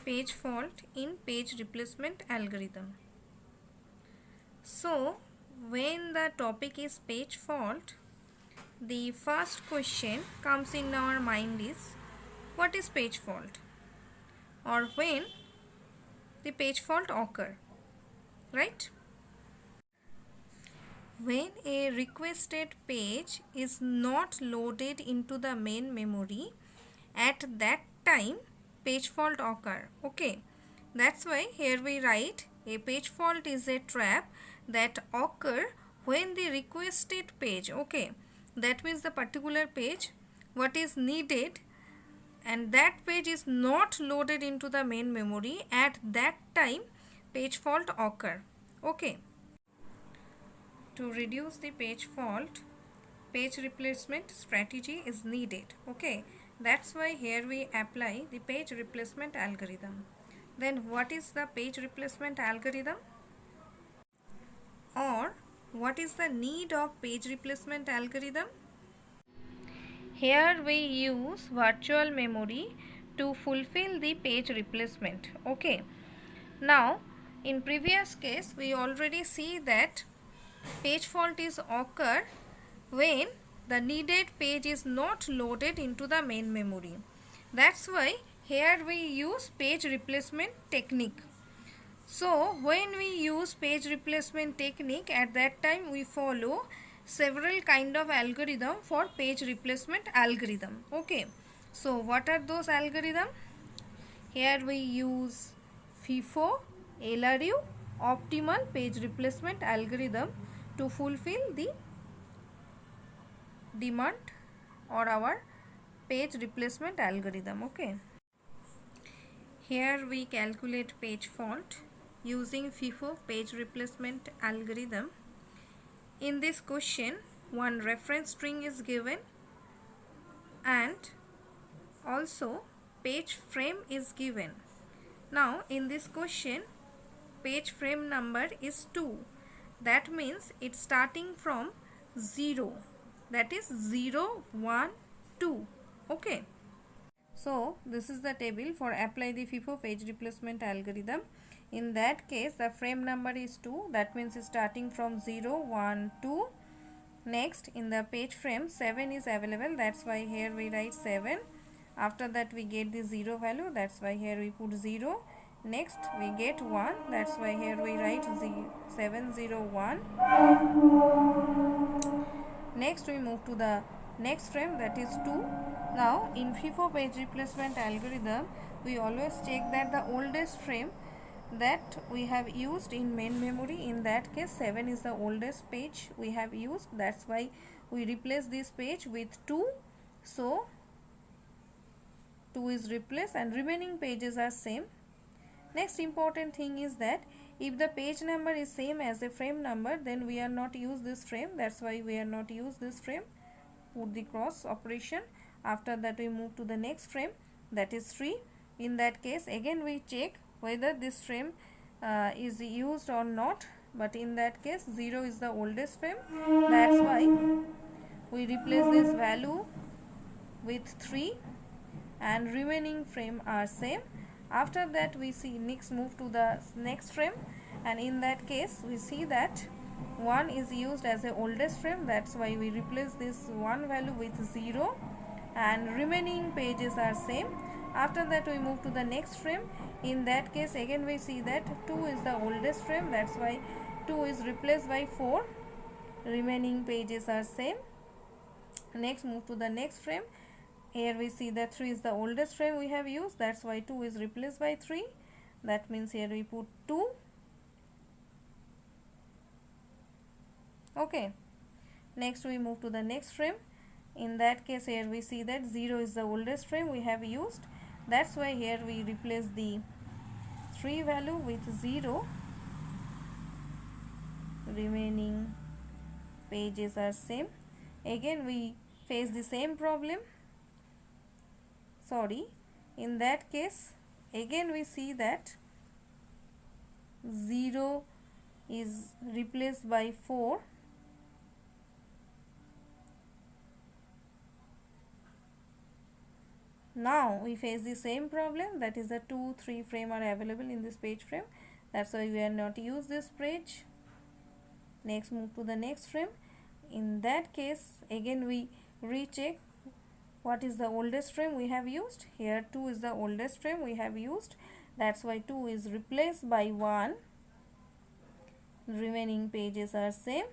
page fault in page replacement algorithm. So when the topic is page fault, the first question comes in our mind is what is page fault, or when the page fault occur, right? When a requested page is not loaded into the main memory, at that time page fault occur. Okay, that's why here we write a page fault is a trap that occur when the requested page, okay, that means the particular page what is needed and that page is not loaded into the main memory, at that time page fault occur. Okay, to reduce the page fault, page replacement strategy is needed. Okay, that's why here we apply the page replacement algorithm. Then what is the page replacement algorithm, or what is the need of page replacement algorithm? Here we use virtual memory to fulfill the page replacement. Okay, now in previous case we already see that page fault is occur when the needed page is not loaded into the main memory. That's why here we use page replacement technique. So when we use page replacement technique, at that time we follow several kind of algorithm for page replacement algorithm. Okay, so what are those algorithm? Here we use Fifo, LRU, optimal page replacement algorithm to fulfill the demand or our page replacement algorithm. Okay, here we calculate page fault using Fifo page replacement algorithm. In this question, one reference string is given and also page frame is given. Now in this question, page frame number is 2. That means it's starting from 0. That is 0, 1, 2. Okay. So this is the table for apply the Fifo page replacement algorithm. In that case, the frame number is 2. That means it's starting from 0, 1, 2. Next, in the page frame, 7 is available. That's why here we write 7. After that, we get the 0 value. That's why here we put 0. Next, we get 1. That's why here we write 701. Next, we move to the next frame, that is 2. Now, in Fifo page replacement algorithm, we always check that the oldest frame that we have used in main memory, in that case 7 is the oldest page we have used. That's why we replace this page with 2. So 2 is replaced and remaining pages are same. Next important thing is that if the page number is same as the frame number, then we are not use this frame. That's why we are not use this frame. Put the cross operation. After that we move to the next frame, that is 3. In that case again we check whether this frame is used or not, but in that case 0 is the oldest frame. That's why we replace this value with 3 and remaining frame are same. After that we see next move to the next frame, and in that case we see that 1 is used as the oldest frame. That's why we replace this 1 value with 0 and remaining pages are same. After that we move to the next frame. In that case again we see that 2 is the oldest frame. That's why 2 is replaced by 4. Remaining pages are same. Next move to the next frame. Here we see that 3 is the oldest frame we have used. That's why 2 is replaced by 3. That means here we put 2. Okay. Next we move to the next frame. In that case here we see that 0 is the oldest frame we have used. That's why here we replace the 3 value with 0. Remaining pages are same. Again we face the same problem. Sorry, in that case again we see that 0 is replaced by 4. Now we face the same problem, that is the 2, 3 frame are available in this page frame. That's why we are not use this page. Next, move to the next frame. In that case, again we recheck what is the oldest frame we have used. Here 2 is the oldest frame we have used. That's why 2 is replaced by 1. Remaining pages are same.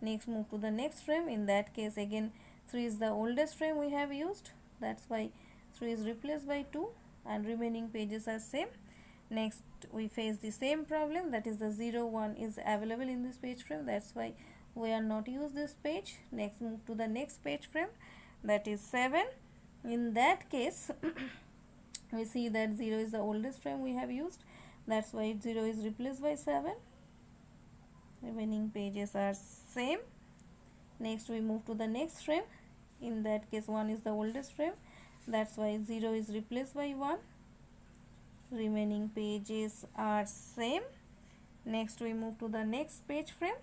Next, move to the next frame. In that case, again 3 is the oldest frame we have used. That's why 3 is replaced by 2 and remaining pages are same. Next, we face the same problem, that is the 0, 1 is available in this page frame. That's why we are not use this page. Next, move to the next page frame, that is 7. In that case, we see that 0 is the oldest frame we have used. That's why 0 is replaced by 7. Remaining pages are same. Next, we move to the next frame. In that case, 1 is the oldest frame. That's why 0 is replaced by 1. Remaining pages are same. Next, we move to the next page frame.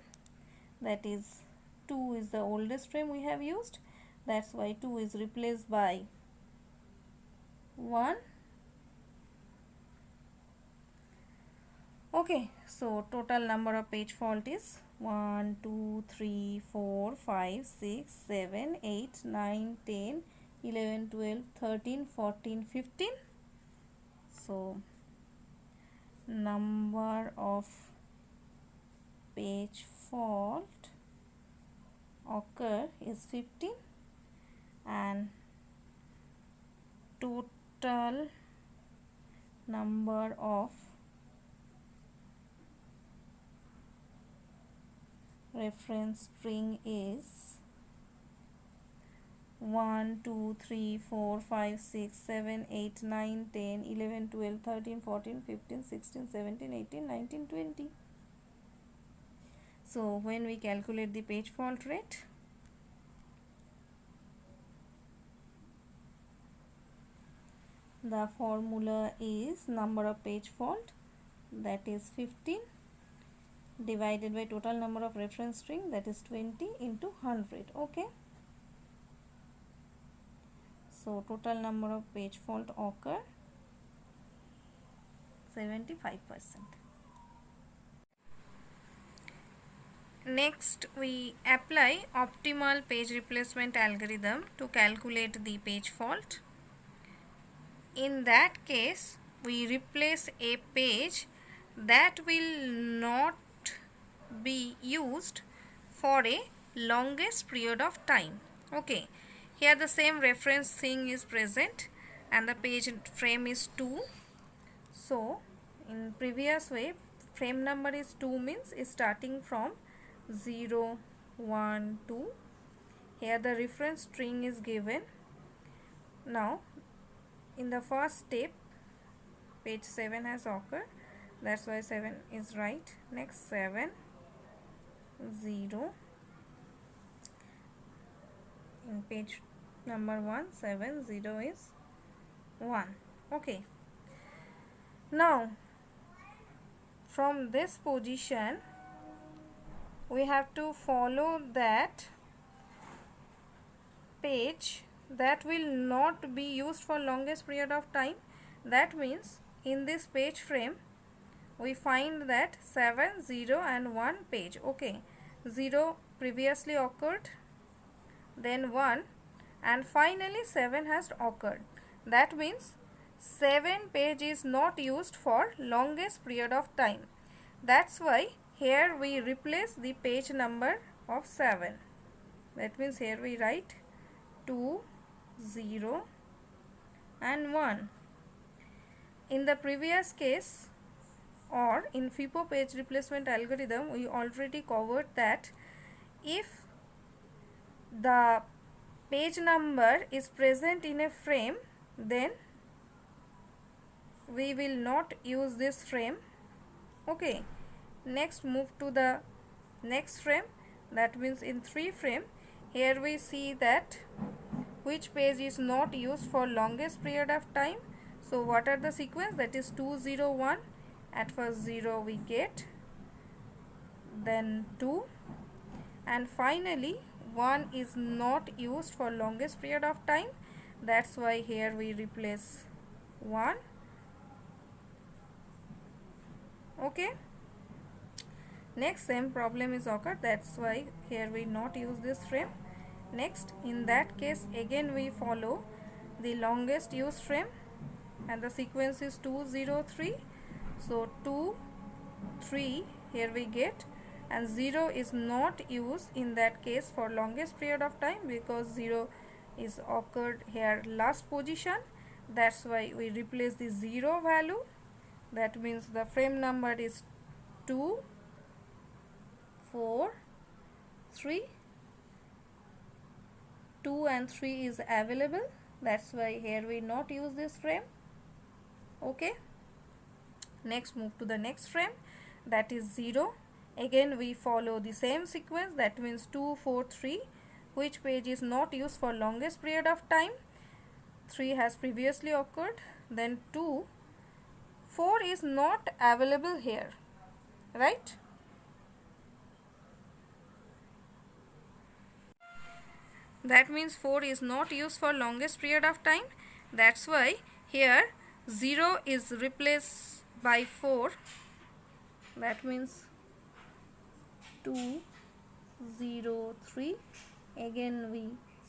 That is 2 is the oldest frame we have used. That's why 2 is replaced by 1. Okay, so total number of page fault is 1, 2, 3, 4, 5, 6, 7, 8, 9, 10, 11, 12, 13, 14, 15. So number of page fault occur is 15 and total number of reference string is 1, 2, 3, 4, 5, 6, 7, 8, 9, 10, 11, 12, 13, 14, 15, 16, 17, 18, 19, 20. So when we calculate the page fault rate, the formula is number of page fault, that is 15, divided by total number of reference string, that is 20 into 100. Okay. So total number of page fault occur 75%. Next, we apply optimal page replacement algorithm to calculate the page fault. In that case, we replace a page that will not be used for a longest period of time. Okay, here the same reference thing is present and the page frame is 2. So in previous way, frame number is 2 means is starting from 0, 1, 2. Here the reference string is given. Now in the first step, page 7 has occurred. That's why 7 is right. Next, 7, 0. In page number 1, 7, 0 is 1. Okay. Now, from this position, we have to follow that page that will not be used for longest period of time. That means in this page frame we find that 7, 0 and 1 page. Okay, 0 previously occurred, then 1 and finally 7 has occurred. That means 7 page is not used for longest period of time. That's why here we replace the page number of 7. That means here we write 2, 0 and 1. In the previous case, or in Fifo page replacement algorithm, we already covered that if the page number is present in a frame, then we will not use this frame. Okay, next move to the next frame, that means in 3 frame. Here we see that which page is not used for longest period of time. So what are the sequence? That is 2, 0, 1. At first 0 we get, then 2 and finally 1 is not used for longest period of time. that's why here we replace 1. Okay, next same problem is occurred, that's why here we not use this frame. Next, in that case again we follow the longest used frame and the sequence is 2 0 3. So 2 3 here we get, and 0 is not used in that case for longest period of time because 0 is occurred here last position. That's why we replace the 0 value. That means the frame number is 2 4 3. 2 and 3 is available, that's why here we not use this frame. Okay, next move to the next frame, that is 0. Again we follow the same sequence, that means 2 4 3. Which page is not used for longest period of time? 3 has previously occurred, then 2 4 is not available here, right? That means 4 is not used for longest period of time. That's why here 0 is replaced by 4. That means 2 0 3. Again we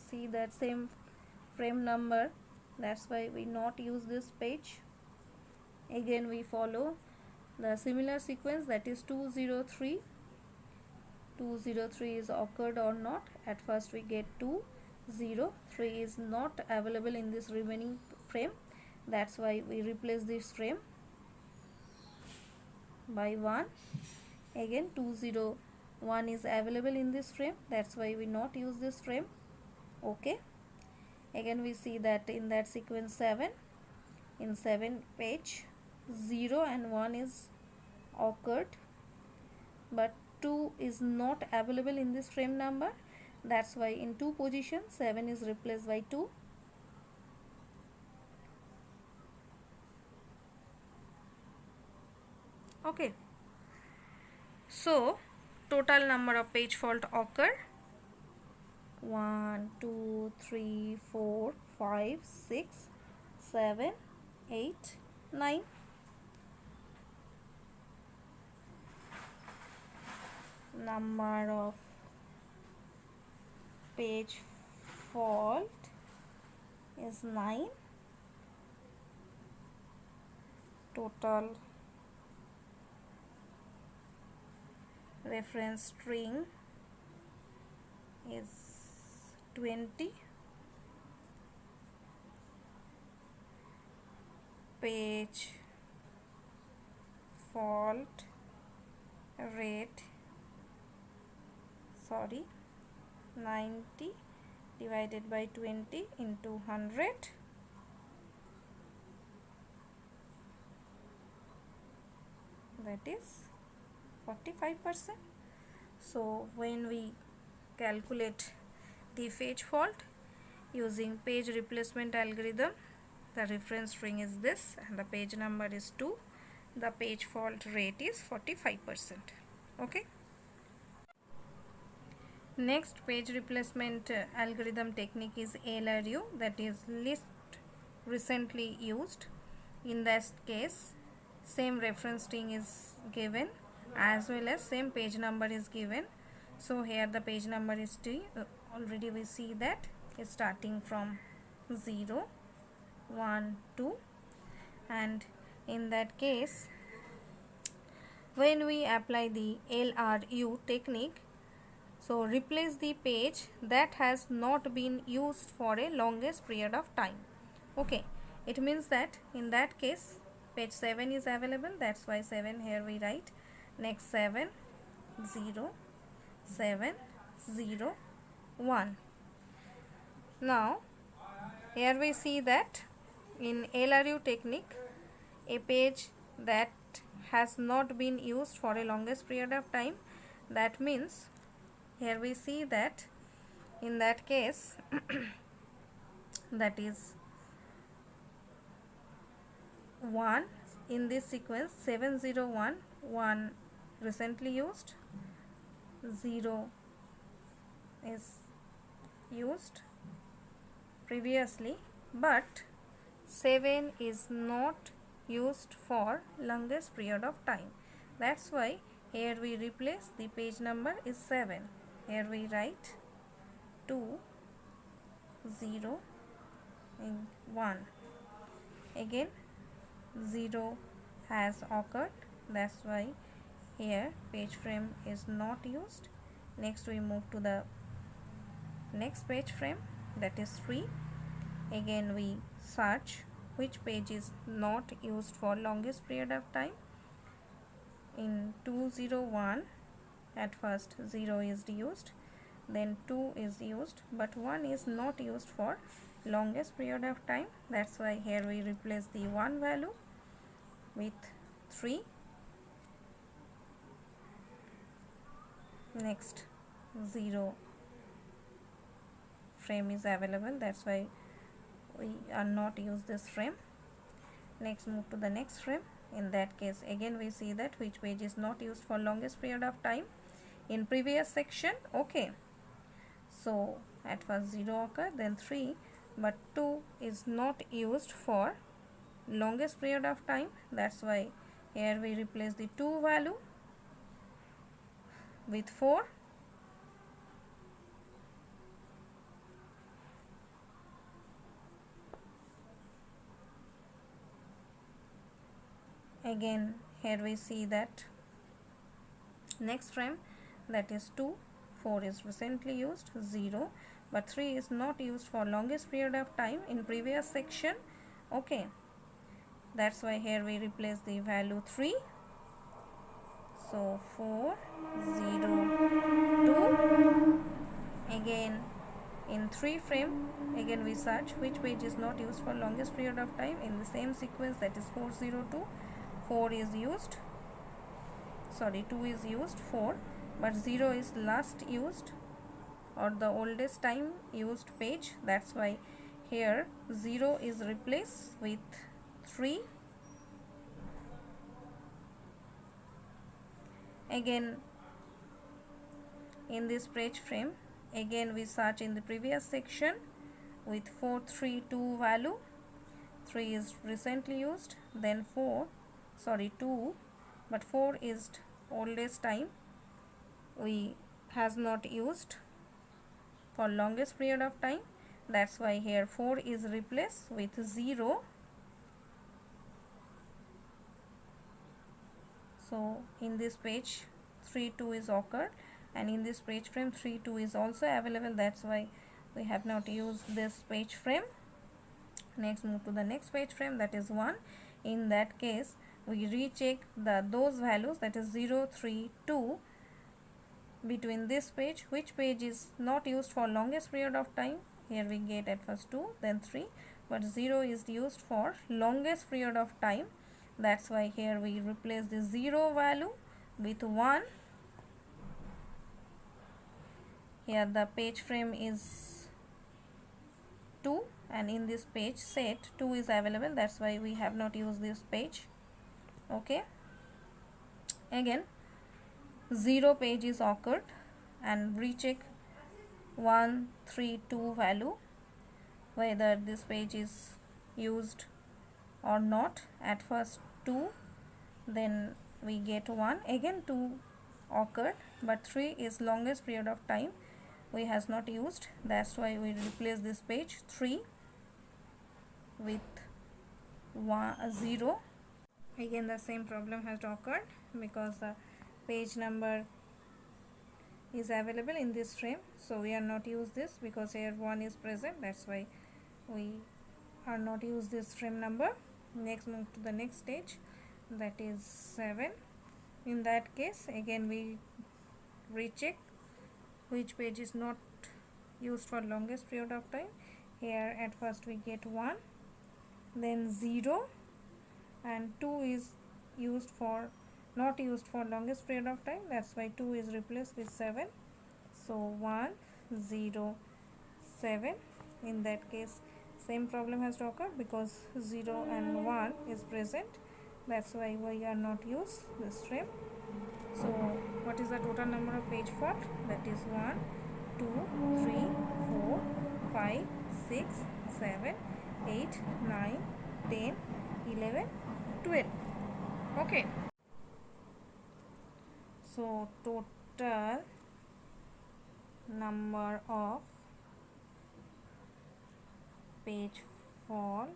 see that same frame number. That's why we not use this page. Again we follow the similar sequence, that is 2 0 3. 2 0 3 is occurred or not. At first we get 2 0 3 is not available in this remaining frame. That's why we replace this frame by 1. Again 2 0 1 is available in this frame, that's why we not use this frame. Okay, again we see that in that sequence 7, in 7 page 0 and 1 is occurred, but 2 is not available in this frame number. That's why in 2 positions 7 is replaced by 2. Okay, so total number of page fault occur 1 2 3 4 5 6 7 8 9. Number of page fault is 9. Total reference string is 20. Page fault rate 90 divided by 20 into 100, that is 45%. So when we calculate the page fault using page replacement algorithm, the reference string is this and the page number is 2. The page fault rate is 45%. Okay. Next page replacement algorithm technique is LRU, that is least recently used. In this case same reference string is given as well as same page number is given. So here the page number is 2. Already we see that is starting from 0 1 2, and in that case when we apply the LRU technique, so replace the page that has not been used for a longest period of time. Okay, it means that in that case page 7 is available, that's why 7 here we write. Next 7 0 7 0 1. Now here we see that in LRU technique a page that has not been used for a longest period of time, that means here we see that in that case that is 1 in this sequence 7 0 1 1 recently used, 0 is used previously, but 7 is not used for longest period of time. That's why here we replace the page number is 7. Here we write 2, 0 and 1. Again 0 has occurred, that's why here page frame is not used. Next we move to the next page frame, that is 3. Again we search which page is not used for longest period of time. In 201 at first 0 is used, then 2 is used, but 1 is not used for longest period of time. That's why here we replace the 1 value with 3. Next 0 frame is available, that's why we are not use this frame. Next move to the next frame. In that case again we see that which page is not used for longest period of time in previous section. Okay, so at first 0 occurred, then 3, but 2 is not used for longest period of time. That's why here we replace the 2 value with 4. Again here we see that next frame, that is 2, 4 is recently used, 0, but 3 is not used for longest period of time in previous section. Okay, that's why here we replace the value 3. So 4, 0, 2. Again in 3 frame, again we search which page is not used for longest period of time in the same sequence, that is 402. 4 is used, sorry 2 is used, 4, but 0 is last used or the oldest time used page. That's why here 0 is replaced with 3. Again in this page frame, again we search in the previous section with 432 value. 3 is recently used, then 2, but 4 is oldest time we has not used for longest period of time. That's why here 4 is replaced with 0. So in this page 3-2 is occurred, and in this page frame 3-2 is also available. That's why we have not used this page frame. Next move to the next page frame, that is 1. In that case we recheck those values, that is 0, 3, 2. Between this page, which page is not used for longest period of time? Here we get at first 2, then 3, but 0 is used for longest period of time. That's why here we replace the 0 value with 1. Here the page frame is 2, and in this page set 2 is available. That's why we have not used this page. Okay, again 0 page is occurred, and recheck 1, 3, 2 value whether this page is used or not. At first 2, then we get 1, again 2 occurred, but 3 is longest period of time we has not used. That's why we replace this page 3 with 0. Again the same problem has occurred because the page number is available in this frame, so we are not use this because here 1 is present. That's why we are not use this frame number. Next move to the next stage, that is 7. In that case again we recheck which page is not used for longest period of time. Here at first we get 1, then 0, and 2 is used for not used for longest period of time. That's why 2 is replaced with 7. So 1, 0, 7. In that case same problem has occurred because 0 and 1 is present. That's why we are not use this frame. So what is the total number of page fault? That is 1, 2, 3, 4, 5, 6, 7, 8, 9, 10, 11, 12. Okay. So total number of page fall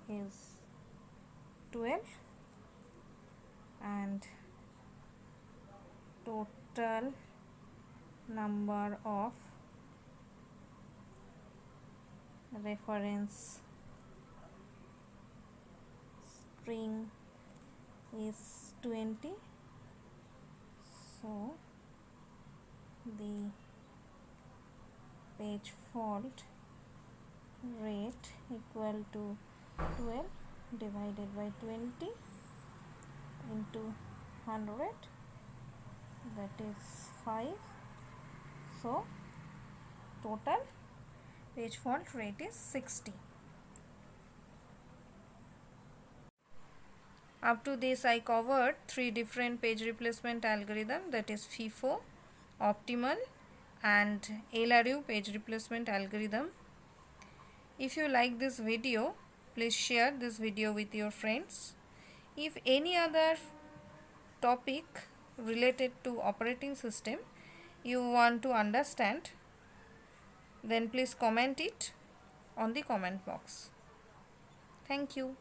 is 12 and total number of reference string is 20. So the page fault rate equal to 12 divided by 20 into 100, that is 5. So total page fault rate is 60. Up to this I covered 3 different page replacement algorithm, that is Fifo, optimal and LRU page replacement algorithm. If you like this video, please share this video with your friends. If any other topic related to operating system you want to understand, then please comment it on the comment box. Thank you.